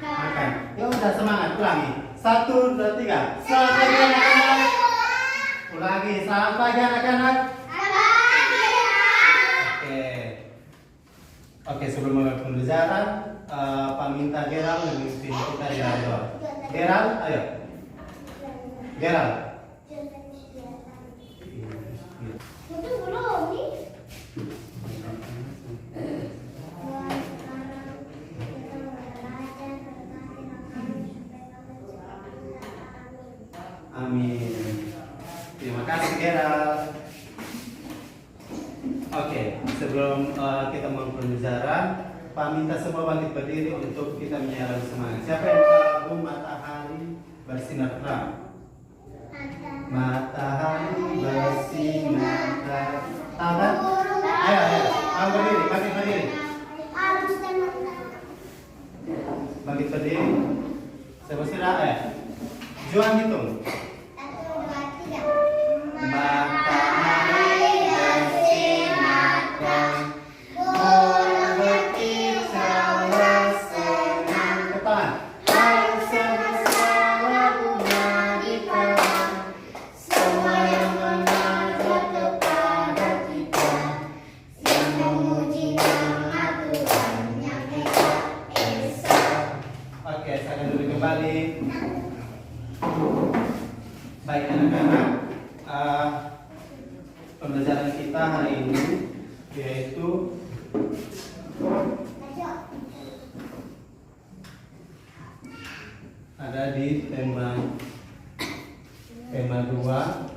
Makan. Ya udah semangat, ulangi. 1, 2, 3. Selamat pagi anak-anak. Ulangi, selamat pagi anak-anak. Oke. Oke, sebelum mulai pembelajaran, Pak minta Gerald memimpin kita di kantor. Gerald, ayo. Gerald. Amin. Terima kasih Gerald. Oke, sebelum kita mulai pembelajaran, Pak minta semua bangkit berdiri untuk kita menyalakan semangat. Siapa yang tahu matahari bersinar terang? Matahari bersinar terang. Tangan? Ayo, kamu berdiri, bangkit berdiri. Bangkit berdiri. Sebesar ya. Juang hitung. Matahari bersinar terang, berkilau senang. Depan. Hai semesta bunga di taman, semua yang mengajar kepada kita, yang memuji nama Tuhan yang Esa. Oke, saya dulu kembali. Baik anak-anak, pembelajaran kita hari ini yaitu ada di tema 2,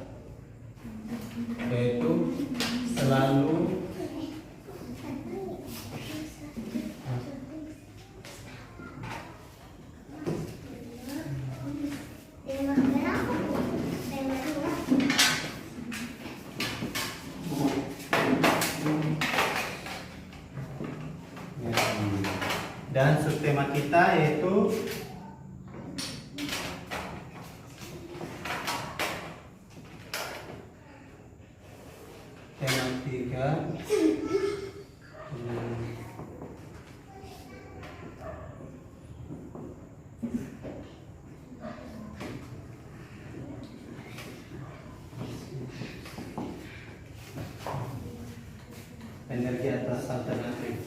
yaitu selalu dan subtema kita yaitu tema 3 energi atas alternatif.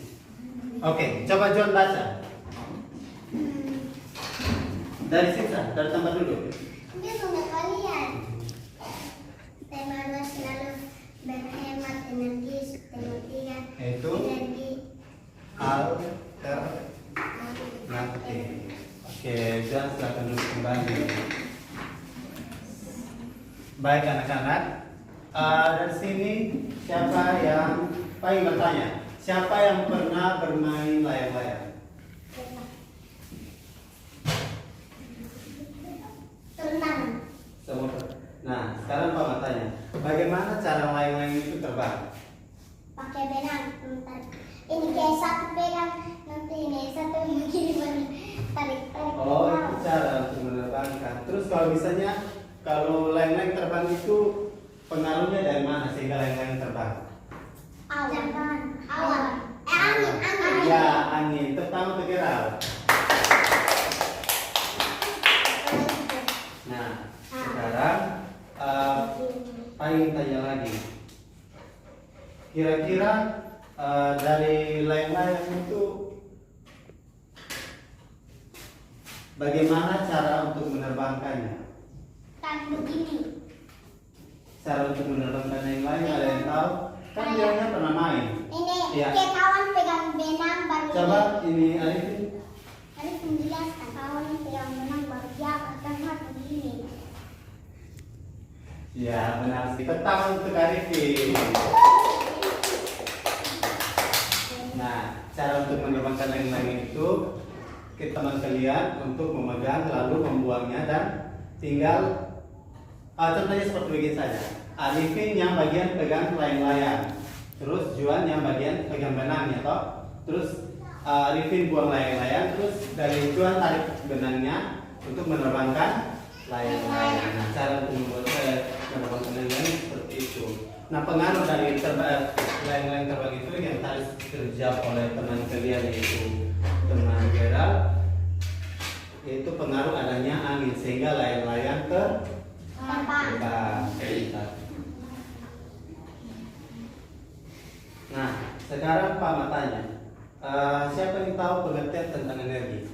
Oke, coba John baca. Dari sisa, dari tambah dulu. Dia sudah kalian. Tema 2 selalu berhemat energi. Tema 3 Itu energi alternatif. Oke, John silakan dulu kembali. Baik anak-anak, dari sini siapa yang paling bertanya? Siapa yang pernah bermain layang-layang? Tenang. Semua. Nah, sekarang Pak mau tanya, bagaimana cara layang-layang itu terbang? Pakai benang. Ini kayak satu pegang, nanti ini satu begini tarik. Oh, itu cara untuk menerbangkan. Terus kalau misalnya kalau layang-layang terbang itu pengaruhnya dari mana sehingga layang-layang terbang? Awan. Angin. Ya, angin. Pertama Gerald. Nah, sekarang ingin tanya lagi. Kira-kira dari layang-layang itu bagaimana cara untuk menerbangkannya? Kan begini. Cara untuk menerbangkan layang-layang ada yang tahu? Kan bilangnya pernah main. Ini Ya. kayak kawan pegang benang baru. Coba ini Arifin. Harus menjelaskan kawan pegang benang baru dia akan begini. Ya benar sih. Pertama untuk Arifin. Nah, cara untuk menerbangkan layang-layang itu kita kalian untuk memegang lalu membuangnya dan tinggal contohnya seperti begini saja. Arifin yang bagian pegang layang-layang, terus Juan yang bagian pegang benangnya toh. Terus Arifin buang layang-layang, terus dari Juan tarik benangnya untuk menerbangkan layang-layang. Nah, cara untuk membuat menerbangkan layang-layang seperti itu. Nah, pengaruh dari layang-layang terbang itu yang harus terjawab oleh teman kalian yaitu teman Gerald. sehingga layang-layang Terbang. terbang. Nah, sekarang Pak mau tanya, siapa yang tahu pengertian tentang energi?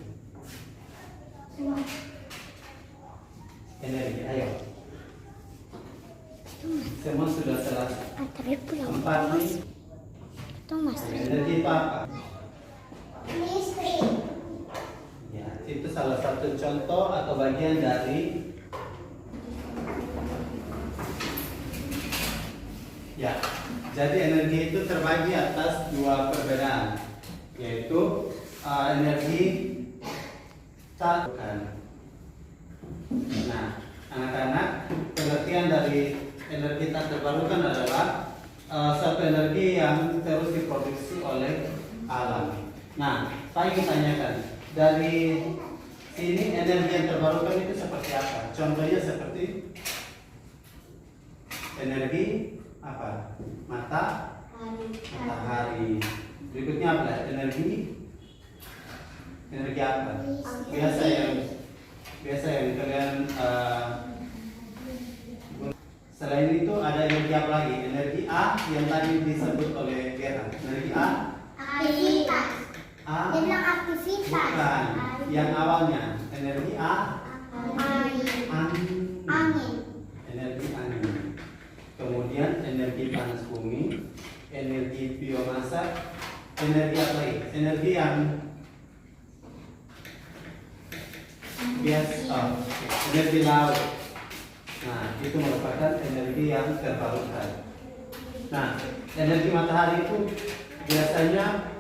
Energi, ayo. Semua sudah selesai. Tapi pulang. Empat nih. Itu mas. Energi itu apa? Listrik. Ya, itu salah satu contoh atau bagian dari ya. Jadi energi itu terbagi atas dua perbedaan, yaitu energi terbarukan. Nah, anak-anak, pengertian dari energi tak terbarukan adalah satu energi yang terus diproduksi oleh alam. Nah, saya ingin tanyakan, dari sini energi yang terbarukan itu seperti apa? Contohnya seperti energi apa? Matahari. Berikutnya apa? Energi apa? Biasa yang kalian selain itu ada energi apa lagi? Energi A yang tadi disebut oleh Gerhard. Energi A? Aktivitas. A? Dia bilang aktivitas. Bukan. Yang awalnya energi A? Angin. Energi angin. Kemudian energi panas bumi, energi biomasa, energi apa lagi? Energi yang biasa, energi laut. Nah, itu merupakan energi yang terbarukan. Nah, energi matahari itu biasanya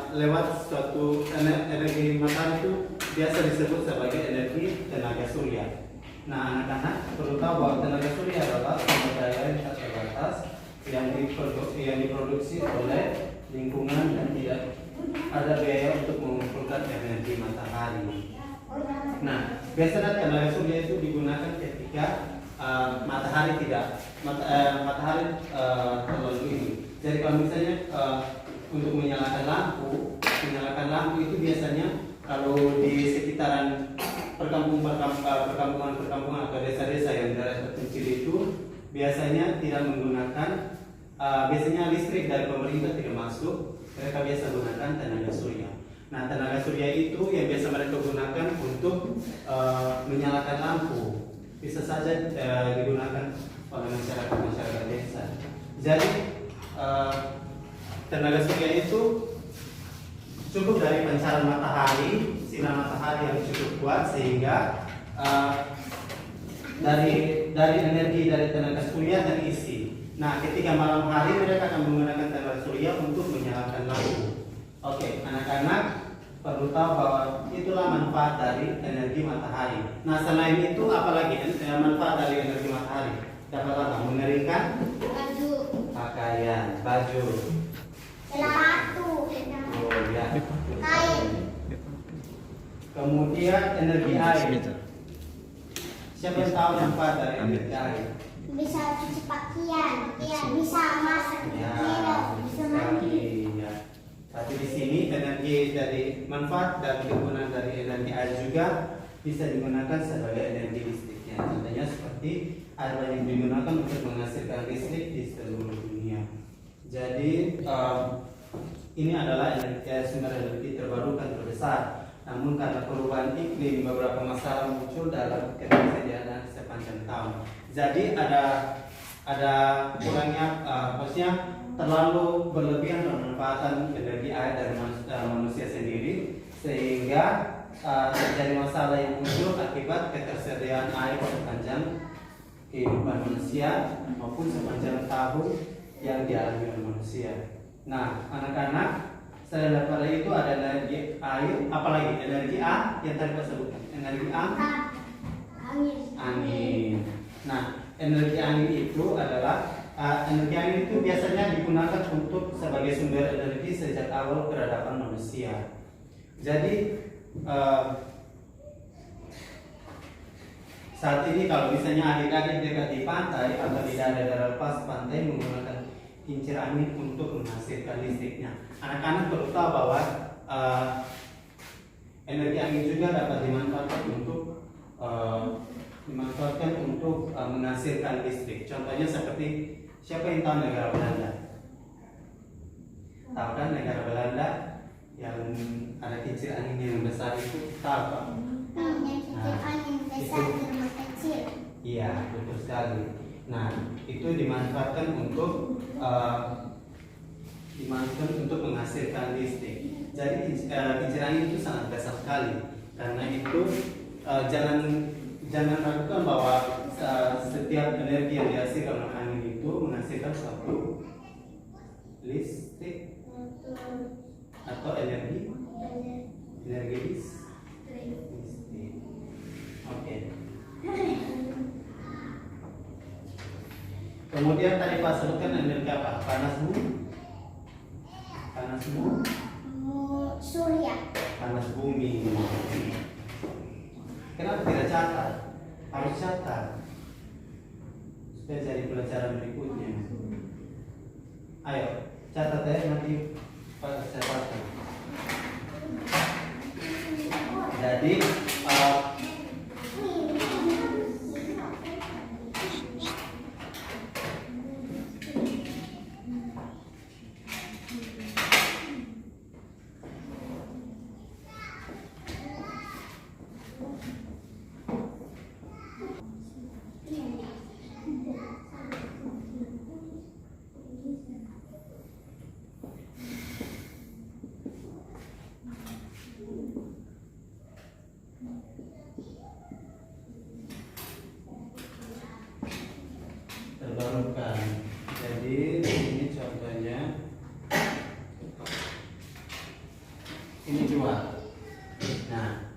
lewat suatu energi matahari itu biasa disebut sebagai energi tenaga surya. Nah, anak-anak perlu tahu bahwa tenaga surya adalah sumber daya yang tak terbatas yang diproduksi oleh lingkungan dan tidak ada biaya untuk mengumpulkan energi matahari. Nah, biasanya tenaga surya itu digunakan ketika matahari terlalu ini. Jadi kalau misalnya untuk menyalakan lampu itu biasanya kalau di sekitaran perkampungan atau desa-desa yang daerah terpencil itu biasanya tidak menggunakan biasanya listrik dari pemerintah tidak masuk, mereka biasa gunakan tenaga surya. Nah, tenaga surya itu yang biasa mereka gunakan untuk menyalakan lampu, bisa saja digunakan oleh masyarakat desa. Jadi tenaga surya itu cukup dari pancaran matahari, sinar matahari yang cukup kuat sehingga dari energi dari tenaga surya terisi. Nah, ketika malam hari mereka akan menggunakan tenaga surya untuk menyalakan lampu. Oke, anak-anak perlu tahu bahwa itulah manfaat dari energi matahari. Nah, selain itu apalagi manfaat dari energi matahari? Dapat apa? Mengeringkan Baju. pakaian, baju. Sepatu. Oh ya. Kain. Kemudian energi air. Siapa yang tahu manfaat dari energi air? Bisa cuci pakaian. Bisa masak. Ya, Bisa mandi. ya. Tapi di sini energi dari manfaat dan kegunaan dari energi air juga bisa digunakan sebagai energi listriknya. Contohnya seperti air yang digunakan untuk menghasilkan listrik di seluruh dunia. Jadi ini adalah sumber energi terbarukan terbesar. Namun karena perubahan iklim, beberapa masalah muncul dalam ketersediaan sepanjang tahun. Jadi ada kurangnya, maksudnya terlalu berlebihan pemanfaatan energi air dari manusia sendiri, sehingga terjadi masalah yang muncul akibat ketersediaan air sepanjang kehidupan manusia maupun sepanjang tahun yang dialami oleh manusia. Nah, anak-anak, selain daripada itu ada energi air, apalagi energi A yang tadi saya sebutkan, energi A, angin. Nah, energi angin itu adalah energi angin itu biasanya digunakan untuk sebagai sumber energi sejak awal peradaban manusia. Jadi saat ini kalau misalnya adik-adik dekat di pantai atau di daerah lepas pantai menggunakan kincir angin untuk menghasilkan listriknya. Anak-anak perlu tahu bahwa energi angin juga dapat dimanfaatkan untuk dimanfaatkan untuk menghasilkan listrik. Contohnya seperti, siapa yang tahu negara Belanda? Tahu kan negara Belanda yang ada kincir angin yang besar itu, tahu Pak? Yang kincir angin besar itu. di rumah kecil. Iya, betul sekali. Nah, itu dimanfaatkan untuk menghasilkan listrik. Jadi kincir angin itu sangat besar sekali. Karena itu jangan ragukan bahwa setiap energi yang dihasilkan oleh angin itu menghasilkan suatu listrik atau energi listrik. Oke. Kemudian tadi Pak sebutkan energi apa? Panas bumi, Surya. panas bumi. Kenapa tidak catat? Harus catat supaya jadi pelajaran berikutnya. Ayo catat ya, nanti Pak saya pakai. Jadi terbarukan. Jadi ini contohnya, ini dua. Nah,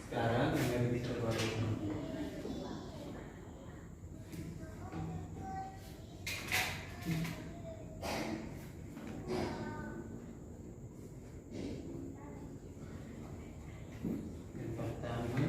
sekarang energi terbarukan. Yang pertama,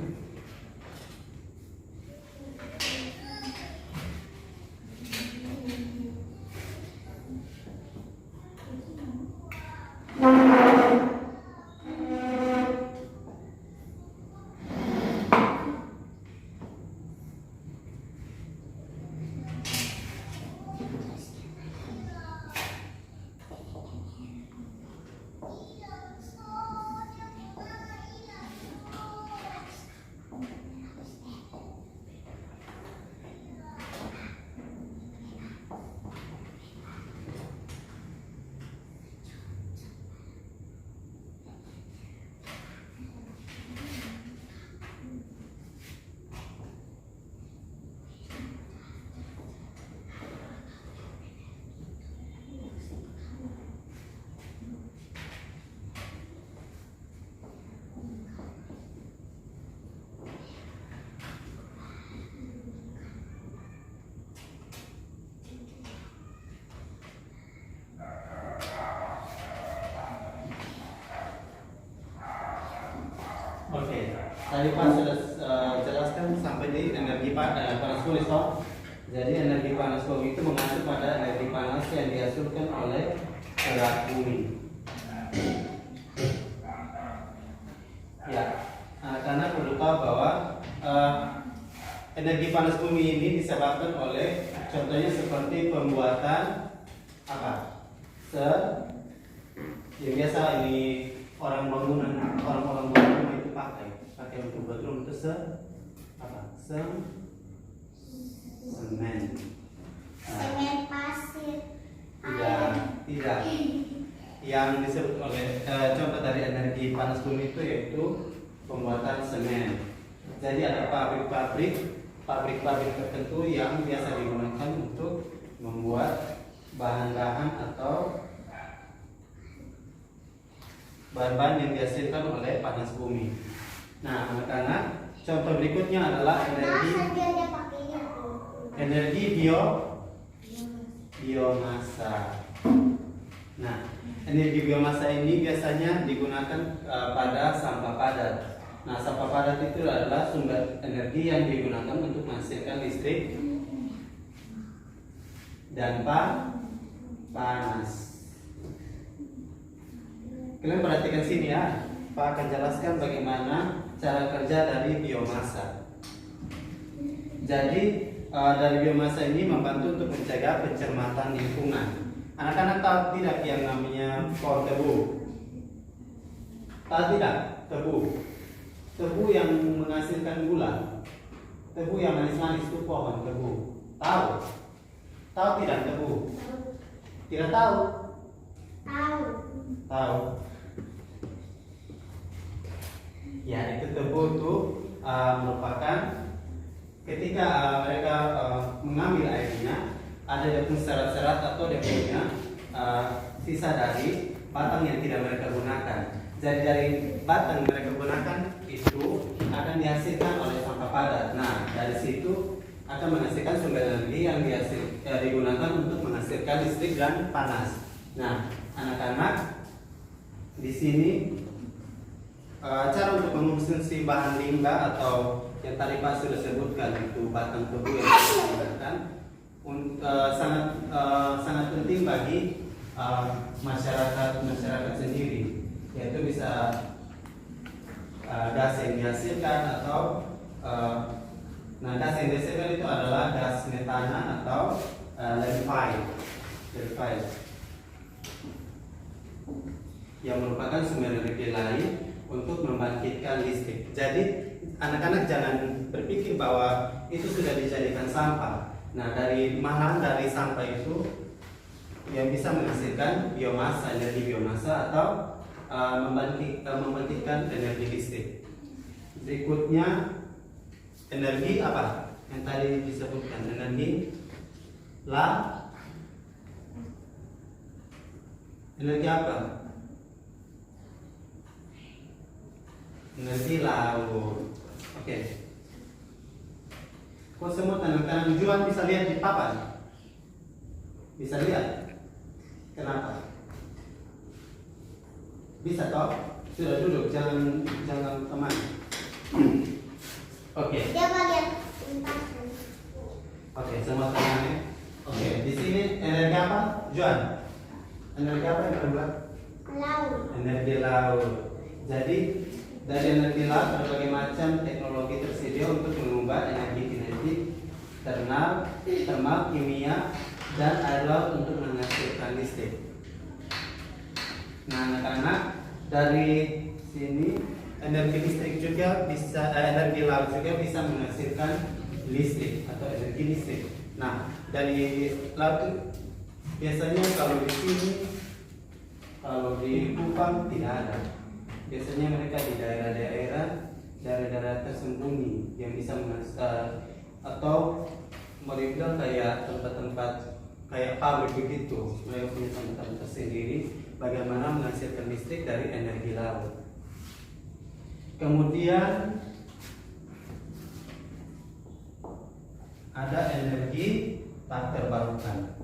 oke. Tadi Pak sudah jelaskan sampai di energi panas bumi. Jadi energi panas bumi itu mengacu pada energi panas yang dihasilkan oleh gerak bumi. Ya, karena perlu tahu bahwa energi panas bumi ini disebabkan oleh, contohnya seperti pembuatan apa? Yang biasa ini orang bangunan itu pakai untuk bedroom itu semen. Semen, pasir, Tidak. Yang disebut oleh contoh dari energi panas bumi itu yaitu pembuatan semen. Jadi ada pabrik tertentu yang biasa digunakan untuk membuat bahan-bahan atau bahan-bahan yang dihasilkan oleh panas bumi. Nah, anak-anak, contoh berikutnya adalah energi biomasa. Nah, energi biomasa ini biasanya digunakan pada sampah padat. Nah, sampah padat itu adalah sumber energi yang digunakan untuk menghasilkan listrik dan panas. Kalian perhatikan sini ya, Pak akan jelaskan bagaimana cara kerja dari biomasa. Jadi dari biomasa ini membantu untuk mencegah pencermatan lingkungan. Anak-anak tahu tidak yang namanya pohon tebu? Tahu tidak? Tebu yang menghasilkan gula. Tebu yang manis-manis itu pohon tebu. Tahu? Tahu tidak tebu? Tidak tahu? Tahu. Tahu. Ya, itu tebu itu merupakan ketika mereka mengambil airnya, ada dia punya serat-serat atau dia punya sisa dari batang yang tidak mereka gunakan. Jadi dari batang yang mereka gunakan itu akan dihasilkan oleh sampah padat. Nah, dari situ akan menghasilkan sumber energi yang digunakan untuk menghasilkan listrik dan panas. Nah, anak-anak di sini cara untuk mengonsumsi bahan limbah atau yang tadi Pak sudah sebutkan itu batang tebu yang digunakan sangat penting bagi masyarakat sendiri, yaitu bisa gas yang dihasilkan atau gas yang dihasilkan itu adalah gas metana atau landfill yang merupakan sumber energi lain untuk membangkitkan listrik. Jadi anak-anak jangan berpikir bahwa itu sudah dijadikan sampah. Nah, malahan dari sampah itu yang bisa menghasilkan biomasa, energi biomasa atau membangkitkan energi listrik. Berikutnya energi apa? Yang tadi disebutkan energi energi apa? Energi laut. Oke. Kok semua tangan Juan bisa lihat di papan? Bisa lihat? Kenapa? Bisa toh? Sudah duduk, jangan teman. Oke. Dia bagian papan. Oke, semua tenang ya. Oke, di sini energi apa? Juan. Energi apa yang kedua? Laut. Energi laut. Jadi dari energi laut berbagai macam teknologi tersedia untuk mengubah energi termal, kimia, dan air laut untuk menghasilkan listrik. Nah, anak-anak dari sini energi listrik juga bisa, energi laut juga bisa menghasilkan listrik atau energi listrik. Nah, dari laut biasanya kalau di sini, kalau di Kupang tidak ada. Biasanya mereka di daerah-daerah tersembunyi yang bisa atau mau dibilang kayak tempat-tempat kayak pabrik begitu. Mereka punya tempat tersendiri bagaimana menghasilkan listrik dari energi laut. Kemudian ada energi tak terbarukan.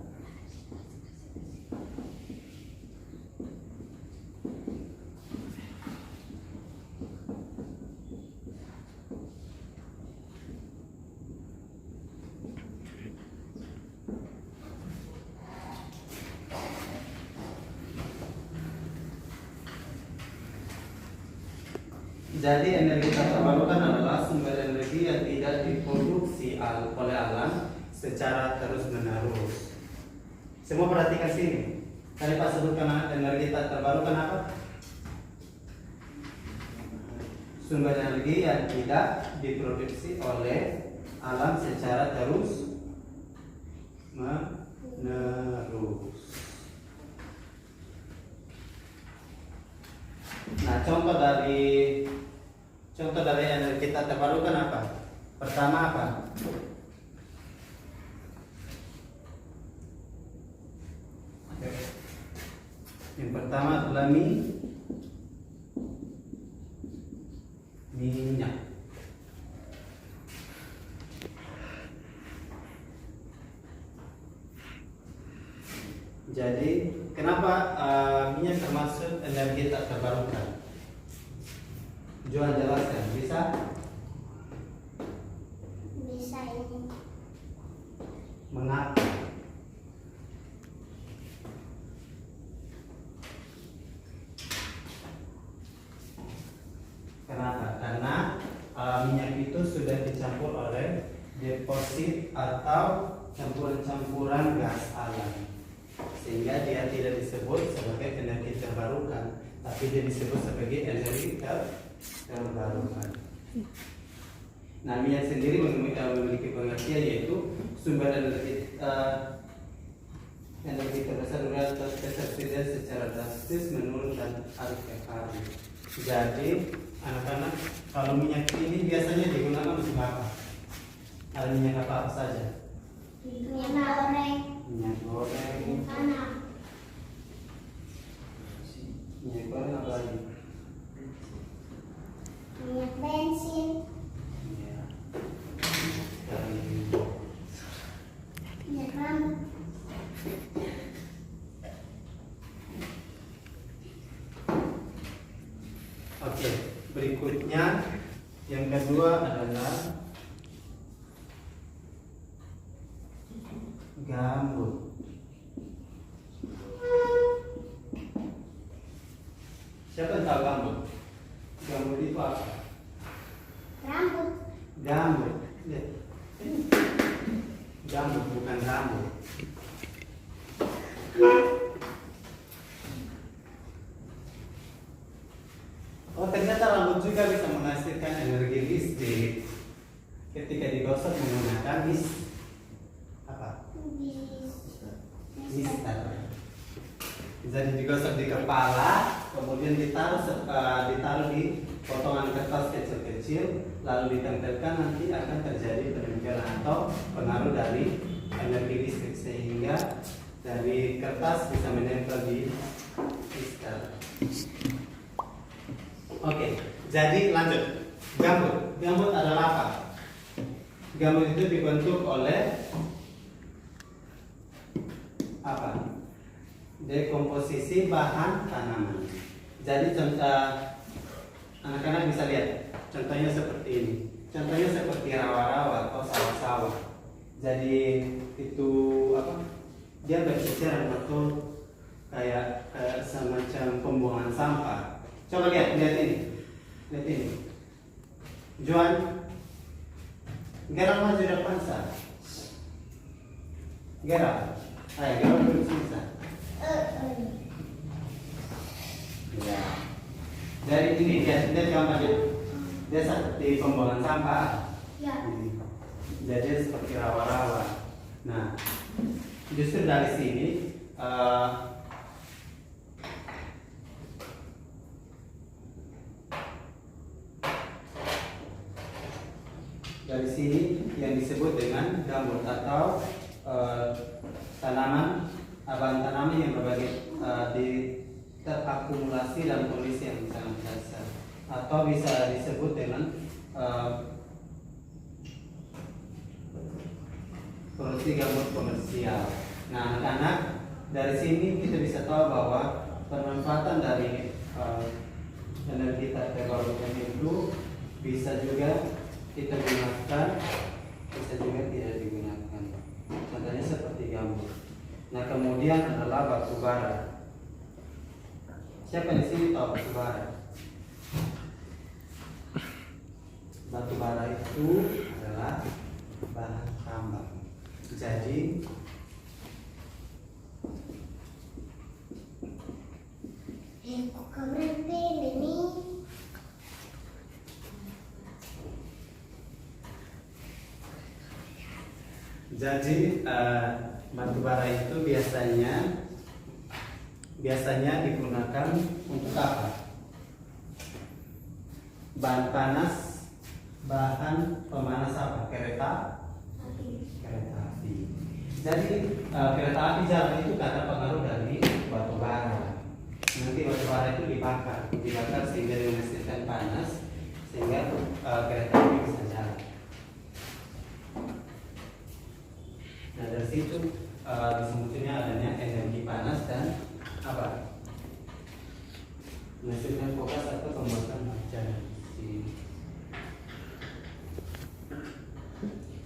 Jadi energi tak terbarukan adalah sumber energi yang tidak diproduksi oleh alam secara terus-menerus. Semua perhatikan sini. Tadi Pak sebutkan energi tak terbarukan apa? Sumber energi yang tidak diproduksi oleh alam secara terus-menerus. Nah, contoh dari energi tak terbarukan apa? Pertama apa? Yang pertama adalah minyak. Jadi, kenapa minyak termasuk energi tak terbarukan? Jual jelaskan, bisa? Bisa ini. Mengapa? Kenapa? Karena minyak itu sudah dicampur oleh deposit atau campuran-campuran gas alam, sehingga dia tidak disebut sebagai energi terbarukan, tapi dia disebut sebagai energi terbarukan. Nah, minyak sendiri memiliki pengertian yaitu sumber energi terbesar atas ketersediaan secara drastis menurunkan harga karbo. Jadi anak-anak, kalau minyak ini biasanya digunakan untuk apa? Ada minyak apa saja? Minyak goreng. Minyak goreng. Tanam. Minyak goreng apa lagi? Minyak bensin. Ya. Dan Minyak rambut. oke, berikutnya yang kedua adalah gambut. Siapa yang tahu gambut? Gambut itu apa? Rambut. Gambut. Lihat. Ini gambut bukan rambut. Oh, ternyata rambut juga bisa menghasilkan energi listrik ketika digosok menggunakan apa? Mistar. Jadi digosok di kepala, kemudian ditaruh di potongan kertas kecil-kecil, lalu ditempelkan, nanti akan terjadi penempelan atau pengaruh dari energi listrik, sehingga dari kertas bisa menempel di mistar. Oke, jadi lanjut. Gambut. Gambut adalah apa? Gambut itu dibentuk oleh apa? Dekomposisi bahan tanaman. Jadi contoh, anak-anak bisa lihat. Contohnya seperti ini. Contohnya seperti rawa-rawa atau sawah-sawah. Jadi itu apa? Dia berceceran atau kayak semacam pembuangan sampah. Coba lihat ini. Lihat ini. Juan, gerak maju depan sah. Gerak. Ayo, gerak duduk sini sah. Ya. Dari ini dia gambar dia seperti pembuangan sampah. Ya. Jadi seperti rawa-rawa. Nah, justru dari sini dari sini yang disebut dengan gambut atau tanaman yang berbagai terakumulasi dalam kondisi yang sangat dasar, atau bisa disebut dengan produksi gambut komersial. Nah, anak-anak, dari sini kita bisa tahu bahwa pemanfaatan dari energi terbarukan itu bisa juga kita gunakan, bisa juga tidak digunakan. Contohnya seperti gambut. Nah, kemudian adalah batu bara. Siapa di sini tahu batu bara? Batu bara itu adalah bahan tambang. Jadi Kok berhenti ini? batu bara itu biasanya digunakan untuk apa? Bahan panas, bahan pemanas apa? Kereta api. Jadi kereta api jalan itu karena pengaruh dari batu bara. Nanti batu bara itu dibakar sehingga menghasilkan panas, sehingga kereta api bisa jalan. Nah, dari situ disebutnya adanya energi panas dan apa? Menghasilkan fokus atau pembuatan baja.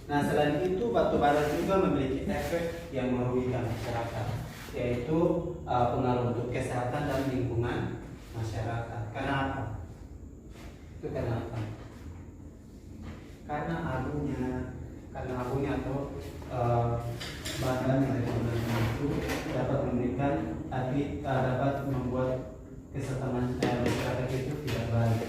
Nah, selain itu batu bara juga memiliki efek yang merugikan masyarakat, yaitu pengaruh untuk kesehatan dan lingkungan masyarakat. Karena apa? Itu karena apa? Karena abunya. karena abunya atau bahan yang digunakan itu dapat memberikan dapat membuat kesehatan masyarakat itu tidak baik.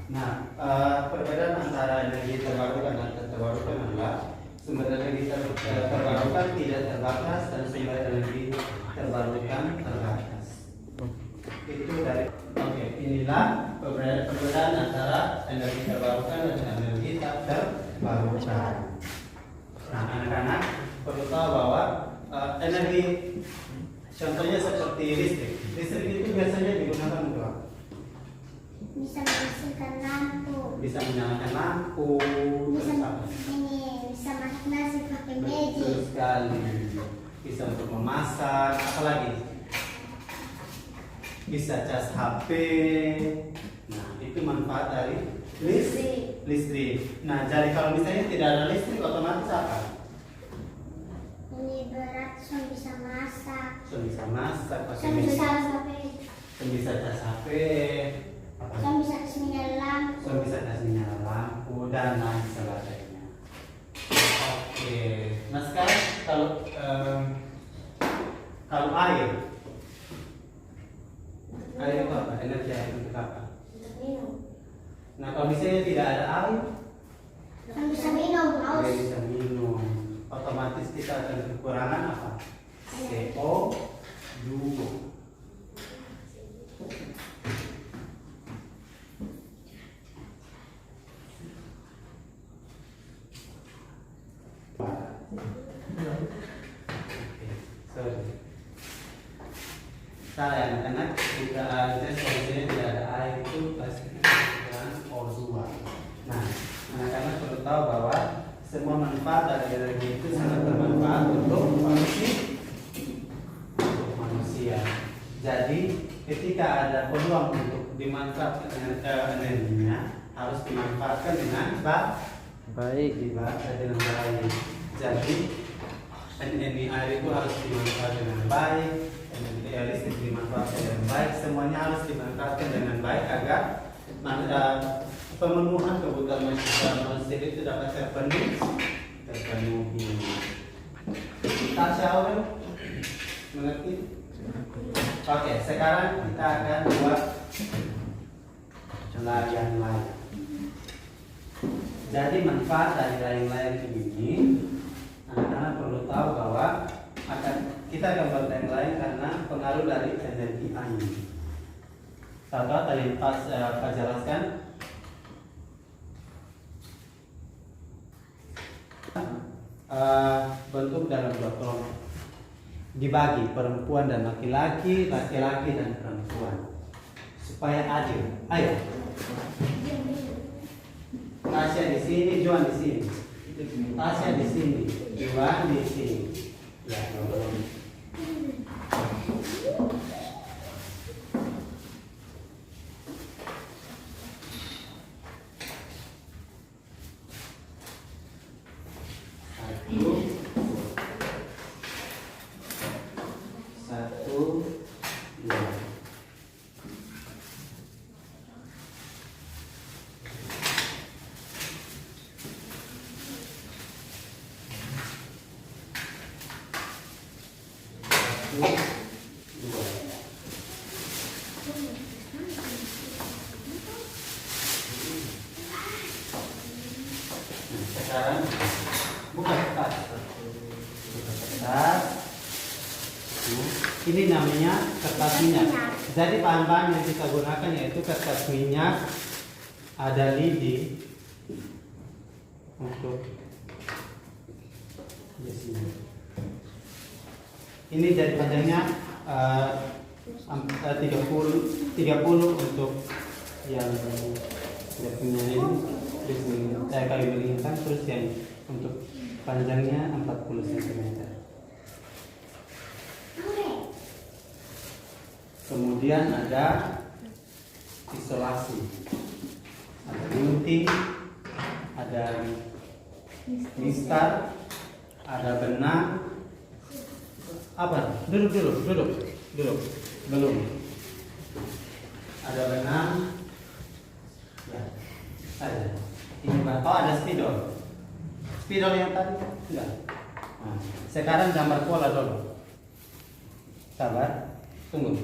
Nah, perbedaan antara energi terbarukan dan tak terbarukan adalah sumber energi terbarukan tidak terbatas dan sumber energi terbarukan terbatas. Itu dari inilah perbedaan antara energi terbarukan dan energi tak terbarukan. Nah, anak-anak perlu tahu bahwa energi contohnya seperti listrik. Listrik itu biasanya digunakan untuk apa? Bisa menghasilkan lampu. Bisa menyalakan lampu. Bisa apa? bisa masak nasi pakai magic. Betul sekali. Bisa untuk memasak, apalagi bisa cas HP. Nah, itu manfaat dari listrik. Nah, jadi kalau misalnya tidak ada listrik, otomatis apa? Ini berat, bisa masak. Bisa masak pakai Bisa magic. Bisa cas HP. Bisa kasih nyala lampu. Bisa kasih nyala lampu dan lain sebagainya. Oke. Nah, sekarang kalau air itu apa? Energi air untuk apa? Untuk minum. Nah, kalau misalnya tidak ada air, Bisa minum, haus. bisa minum. Otomatis kita akan kekurangan apa? CO2. Salah anak-anak, jika solusinya tidak ada air itu pasti kekurangan O2. Nah, anak-anak perlu tahu bahwa semua manfaat dari energi itu sangat bermanfaat untuk manusia. Jadi ketika ada peluang untuk dimanfaatkan energinya, harus dimanfaatkan dengan baik. Dengan baik. Jadi energi air itu harus dimanfaatkan dengan baik. Listrik dimanfaatkan dengan baik, semuanya harus dimanfaatkan dengan baik agar pemenuhan kebutuhan manusia itu dapat terpenuhi. Tasya mengerti? Oke, sekarang kita akan buat layang-layang. Jadi manfaat dari layang-layang ini, anak-anak perlu tahu bahwa kita akan buat layang-layang karena pengaruh dari energi angin. Contoh tadi Pak jelaskan. Bentuk dalam dua kelompok, dibagi perempuan dan laki-laki, laki-laki dan perempuan, supaya adil. Ayo, Tasya di sini, Juan di sini. Tasya di sini, Juan di sini. Ya, satu, dua. Sekarang buka kertas. Ini namanya kertas minyak. Jadi bahan-bahan yang kita gunakan yaitu kertas minyak, ada lidi untuk di sini. Ini jadi panjangnya 30 untuk yang punya ini. Saya kali belikan, terus yang untuk panjangnya 40 cm. Kemudian ada isolasi, ada gunting, ada mistar, ada benang, Apa? Duduk. Belum. Ada benang. Ya. Ada. Ini ada spidol. Spidol yang tadi? Enggak. Nah, sekarang gambar pola dulu. Sabar. Tunggu.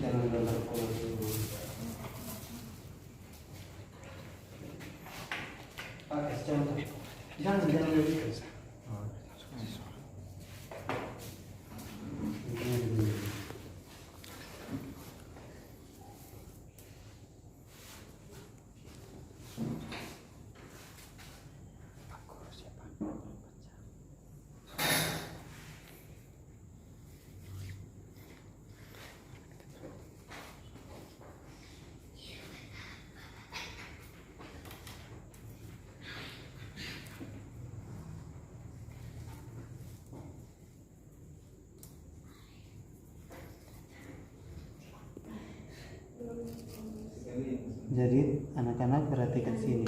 Jangan gambar pola dulu. Pakai contoh. Jangan dulu. Jadi anak-anak perhatikan sini.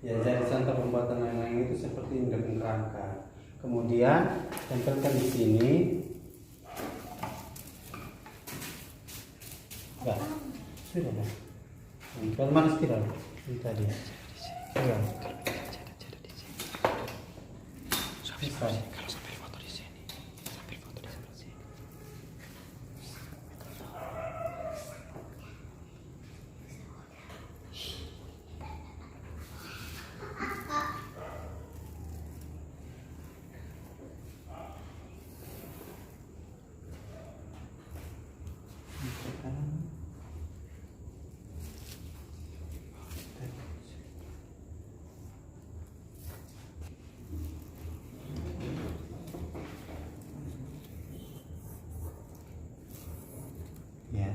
Ya, jadi contoh pembuatan layang-layang itu seperti ini dengan kerangka. Kemudian tempelkan di sini. Enggak. Sudah lah. Tempel mana spiral? Ini tadi. Spiral. Kalau sampai foto di sini, sampai foto di sini. Ya.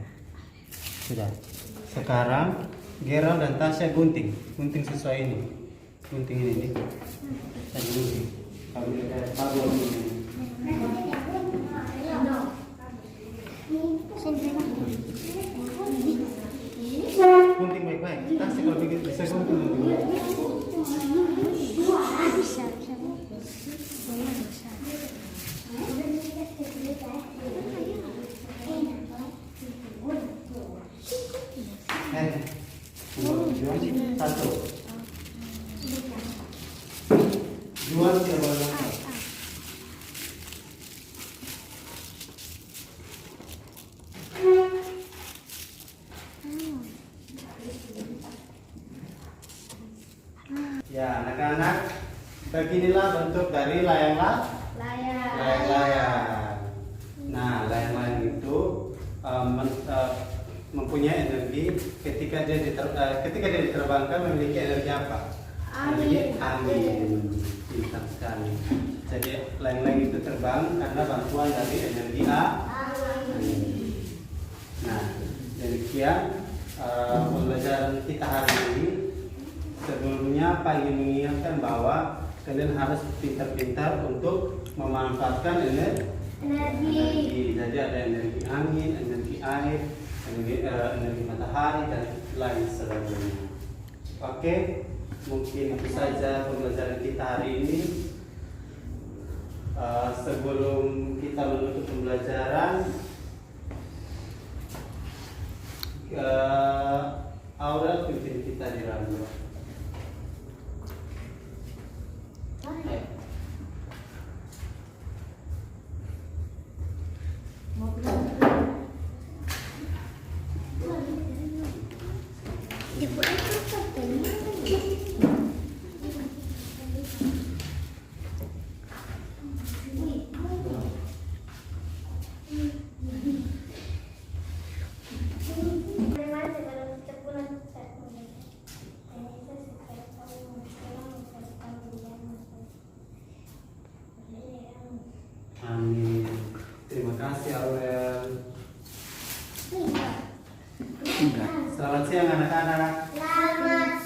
Sudah. Sekarang Gerald dan Tasya gunting sesuai ini. Gunting ini nih. Saya gunting. Kalau kita taruh ini. Gunting baik-baik. Tasya kalau bisa gunting. Satu. Jual tidak boleh lengkap. Ya, anak-anak, beginilah bentuk dari layang-layang. Nah, layang-layang itu mempunyai energi ketika dia diterbangkan memiliki energi apa? Energi angin. Pintar sekali. Jadi layang-layang itu terbang karena bantuan dari energi angin. Nah, demikian pembelajaran kita hari ini. Sebelumnya Pak ingin mengingatkan bahwa kalian harus pintar-pintar untuk memanfaatkan energi. Jadi ada energi angin, energi air, energi matahari dan lain sebagainya. Oke, mungkin itu saja pembelajaran kita hari ini. Sebelum kita menutup pembelajaran, Aura pimpin kita di Rambo. Wih, Udah. Selamat siang anak-anak. Selamat